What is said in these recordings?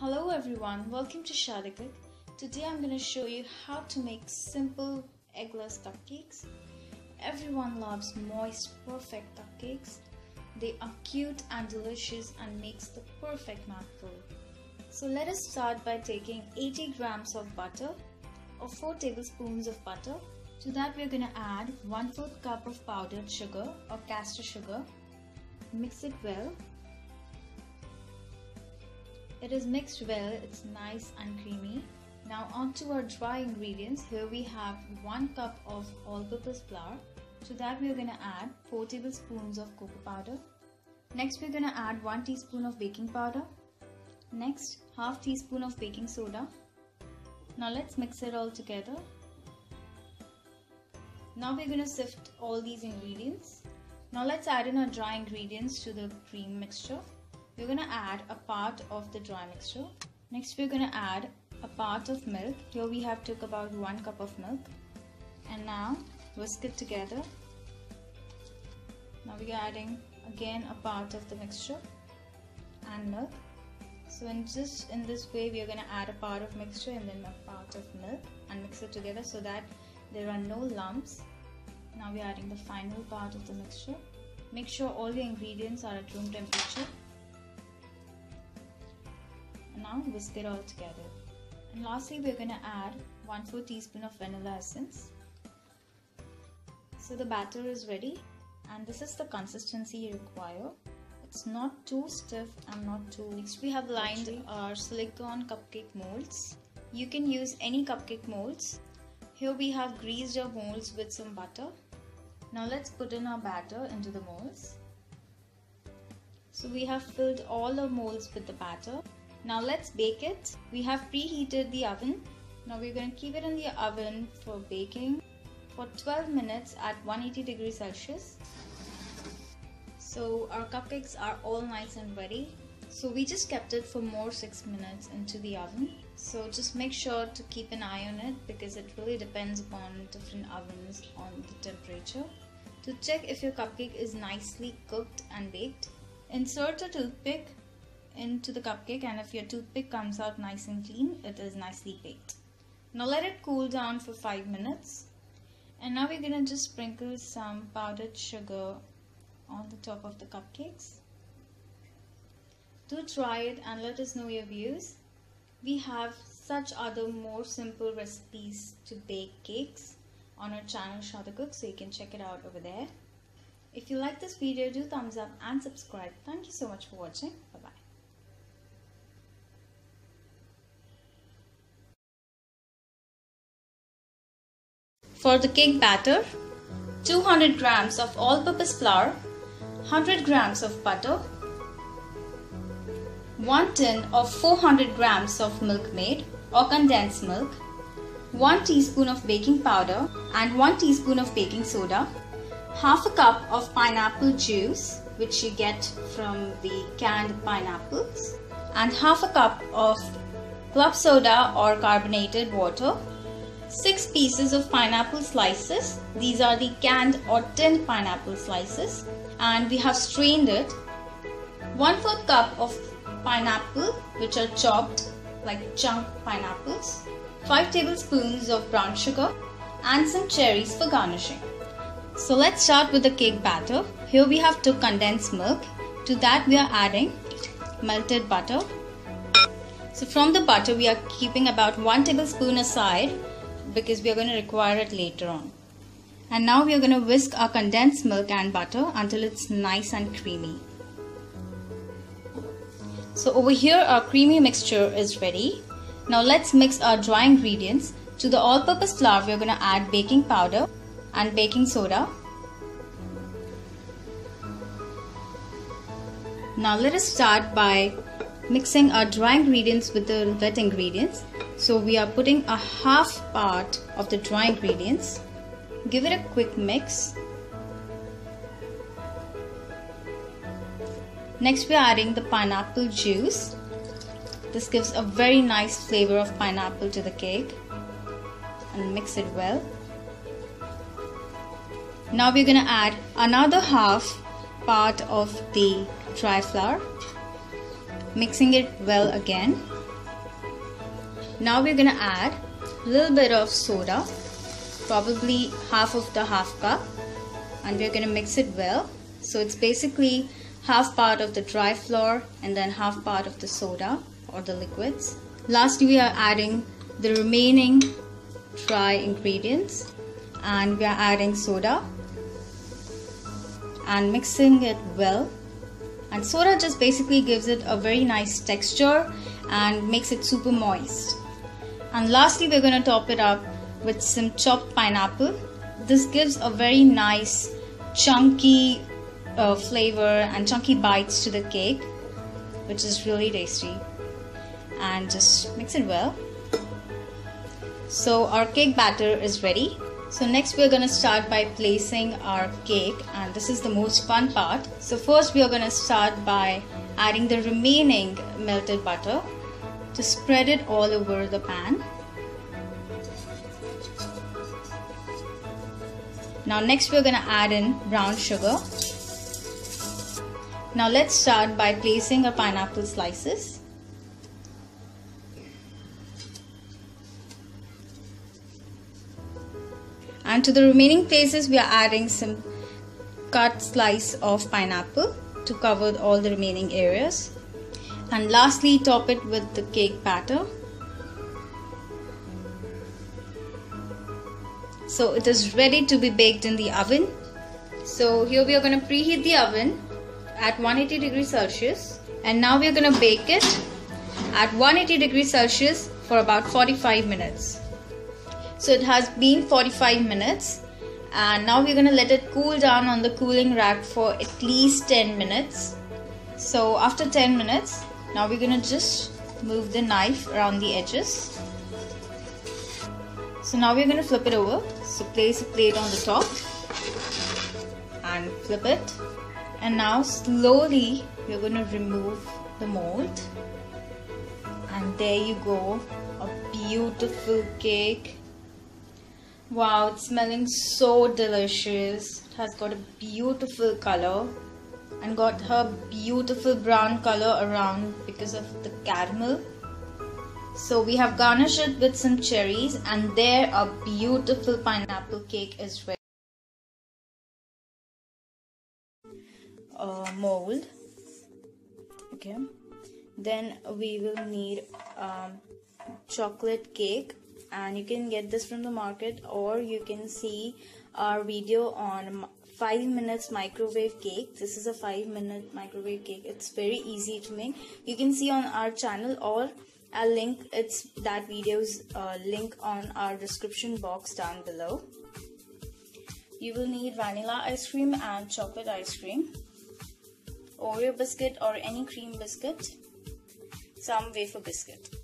Hello everyone, welcome to Cook. Today I'm going to show you how to make simple eggless cupcakes. Everyone loves moist, perfect cupcakes. They are cute and delicious and makes the perfect mouthful. So let us start by taking 80 grams of butter or 4 tablespoons of butter. To that we're going to add 1/4 cup of powdered sugar or caster sugar. Mix it well. It is mixed well, it's nice and creamy. Now on to our dry ingredients. Here we have 1 cup of all-purpose flour. To that we are going to add 4 tablespoons of cocoa powder. Next we are going to add 1 teaspoon of baking powder. Next, half teaspoon of baking soda. Now let's mix it all together. Now we are going to sift all these ingredients. Now let's add in our dry ingredients to the cream mixture. We're going to add a part of the dry mixture. Next we're going to add a part of milk. Here we have took about 1 cup of milk. And now whisk it together. Now we are adding again a part of the mixture and milk. So in this way we are going to add a part of mixture and then a part of milk and mix it together so that there are no lumps. Now we are adding the final part of the mixture. Make sure all your ingredients are at room temperature. Now whisk it all together. And lastly we're going to add 1/4 teaspoon of vanilla essence. So the batter is ready and this is the consistency you require. It's not too stiff and not too... Next we have lined our silicone cupcake molds. You can use any cupcake molds. Here we have greased our molds with some butter. Now let's put in our batter into the molds. So we have filled all our molds with the batter. Now let's bake it. We have preheated the oven. Now we're going to keep it in the oven for baking for 12 minutes at 180 degrees Celsius. So our cupcakes are all nice and ready. So we just kept it for more 6 minutes into the oven. So just make sure to keep an eye on it because it really depends upon different ovens on the temperature. To check if your cupcake is nicely cooked and baked, insert a toothpick into the cupcake, and if your toothpick comes out nice and clean, it is nicely baked. Now let it cool down for 5 minutes. And now we're going to just sprinkle some powdered sugar on the top of the cupcakes. Do try it and let us know your views. We have such other more simple recipes to bake cakes on our channel Cook, so you can check it out over there. If you like this video, do thumbs up and subscribe. Thank you so much for watching. Bye bye. For the cake batter, 200 grams of all-purpose flour, 100 grams of butter, 1 tin of 400 grams of milk made or condensed milk, 1 teaspoon of baking powder and 1 teaspoon of baking soda, half a cup of pineapple juice which you get from the canned pineapples, and half a cup of club soda or carbonated water, 6 pieces of pineapple slices. These are the canned or tinned pineapple slices, and we have strained it. 1/4 cup of pineapple which are chopped like chunk pineapples, 5 tablespoons of brown sugar and some cherries for garnishing. So let's start with the cake batter. Here we have took condensed milk. To that we are adding melted butter. So from the butter we are keeping about 1 tablespoon aside because we are going to require it later on. And now we are going to whisk our condensed milk and butter until it's nice and creamy. So over here our creamy mixture is ready. Now let's mix our dry ingredients. To the all-purpose flour we are going to add baking powder and baking soda. Now let us start by mixing our dry ingredients with the wet ingredients. So we are putting a half part of the dry ingredients. Give it a quick mix. Next we are adding the pineapple juice. This gives a very nice flavor of pineapple to the cake. And mix it well. Now we're going to add another half part of the dry flour. Mixing it well again. Now we're gonna add a little bit of soda, probably half of the half cup, and we're gonna mix it well. So it's basically half part of the dry flour and then half part of the soda or the liquids. Lastly, we are adding the remaining dry ingredients, and we are adding soda and mixing it well. And soda just basically gives it a very nice texture and makes it super moist. And lastly, we're going to top it up with some chopped pineapple. This gives a very nice chunky flavor and chunky bites to the cake, which is really tasty. And just mix it well. So our cake batter is ready. So next we're going to start by placing our cake, and this is the most fun part. So first we are going to start by adding the remaining melted butter to spread it all over the pan. Now next we're going to add in brown sugar. Now let's start by placing our pineapple slices. And to the remaining places we are adding some cut slice of pineapple to cover all the remaining areas. And lastly, top it with the cake batter. So it is ready to be baked in the oven. So here we are going to preheat the oven at 180 degrees Celsius, and now we are going to bake it at 180 degrees Celsius for about 45 minutes. So it has been 45 minutes, and now we're going to let it cool down on the cooling rack for at least 10 minutes. So after 10 minutes, now we're going to just move the knife around the edges. So now we're going to flip it over. So place a plate on the top and flip it. And now slowly we're going to remove the mold. And there you go, a beautiful cake. Wow, it's smelling so delicious. It has got a beautiful color and got her beautiful brown color around because of the caramel. So we have garnished it with some cherries, and there a beautiful pineapple cake is ready. Mold. Okay. Then we will need chocolate cake, and you can get this from the market, or you can see our video on 5 minutes microwave cake. This is a 5-minute microwave cake. It's very easy to make. You can see on our channel, or I'll link that video's link on our description box down below. You will need vanilla ice cream and chocolate ice cream, Oreo biscuit or any cream biscuit, some wafer biscuit.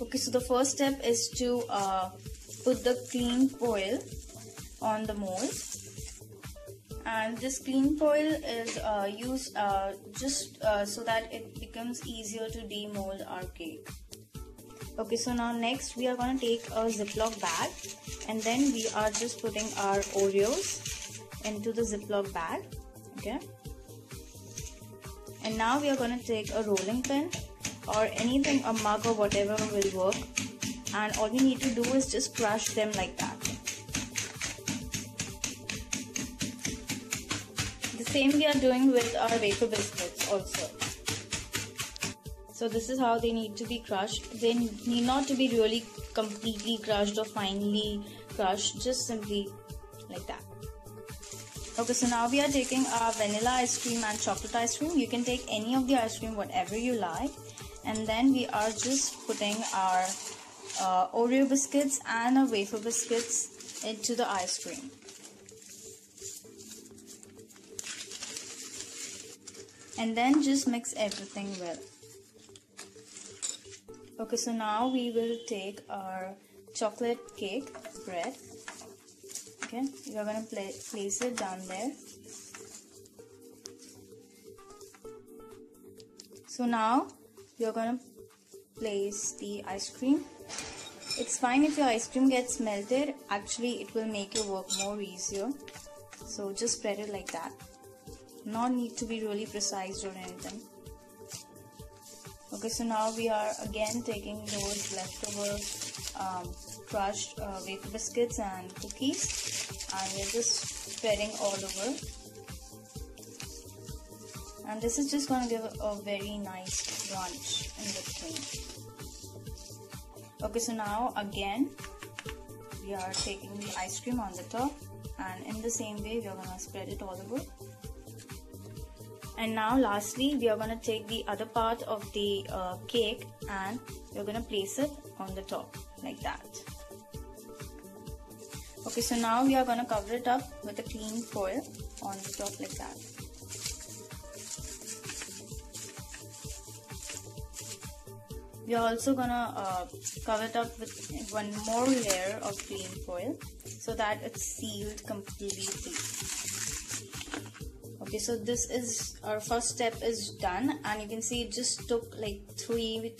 Okay, so the first step is to put the clean foil on the mold, and this clean foil is used just so that it becomes easier to demold our cake. Okay, so now next we are going to take a Ziploc bag, and then we are just putting our Oreos into the Ziploc bag. Okay, and now we are going to take a rolling pin or anything, a mug or whatever will work, and all we need to do is just crush them like that. The same we are doing with our wafer biscuits also. So this is how they need to be crushed. They need not to be really completely crushed or finely crushed, just simply like that. Okay, so now we are taking our vanilla ice cream and chocolate ice cream. You can take any of the ice cream, whatever you like. And then we are just putting our Oreo biscuits and our wafer biscuits into the ice cream. And then just mix everything well. Okay, so now we will take our chocolate cake bread. Okay, we are going to place it down there. So now we are going to place the ice cream. It's fine if your ice cream gets melted. Actually, it will make your work more easier. So just spread it like that. Not need to be really precise or anything. Okay, so now we are again taking those leftover crushed wafer biscuits and cookies, and we're just spreading all over. And this is just going to give a very nice crunch in between. Okay, so now again we are taking the ice cream on the top, and in the same way we are going to spread it all over. And now lastly we are going to take the other part of the cake and we're going to place it on the top like that. Okay, so now we are going to cover it up with a clean foil on the top like that. We are also going to cover it up with one more layer of clean foil so that it's sealed completely. Okay, so this is our first step is done, and you can see it just took like 3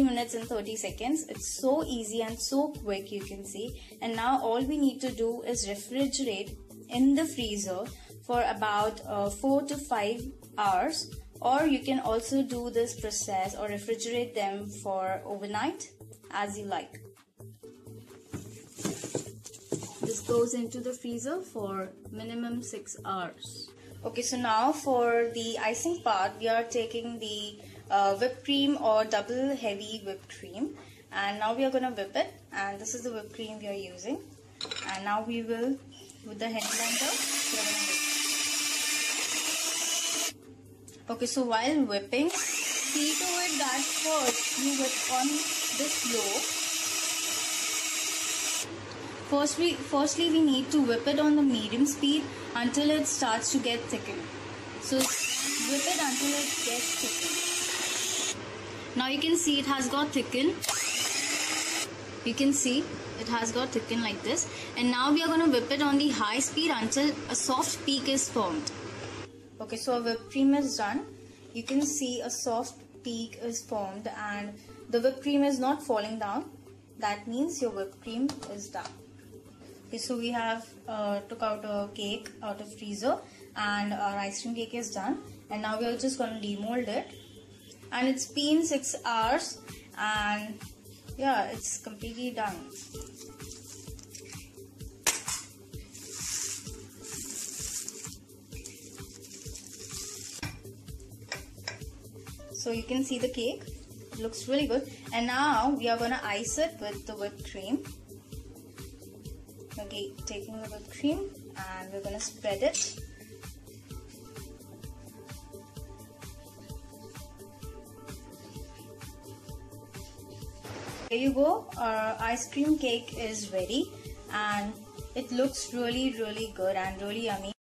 minutes and 30 seconds. It's so easy and so quick, you can see. And now all we need to do is refrigerate in the freezer for about 4 to 5 hours, or you can also do this process or refrigerate them for overnight as you like. This goes into the freezer for minimum 6 hours. Okay, so now for the icing part, we are taking the whipped cream or double heavy whipped cream, and now we are going to whip it, and this is the whipped cream we are using. And now we will, with the hand blender, we are going to whip. Okay, so while whipping, see to it that first you whip on this low. Firstly, we need to whip it on the medium speed until it starts to get thickened. So whip it until it gets thickened. Now you can see it has got thickened. You can see it has got thickened like this. And now we are going to whip it on the high speed until a soft peak is formed. Okay, so our whipped cream is done. You can see a soft peak is formed and the whipped cream is not falling down. That means your whipped cream is done. Okay, so we have took out a cake out of freezer and our ice cream cake is done, and now we are just going to demold it, and it's been 6 hours and yeah, it's completely done. So you can see the cake, it looks really good, and now we are going to ice it with the whipped cream. Okay, taking the whipped cream and we're going to spread it. There you go, our ice cream cake is ready and it looks really good and really yummy.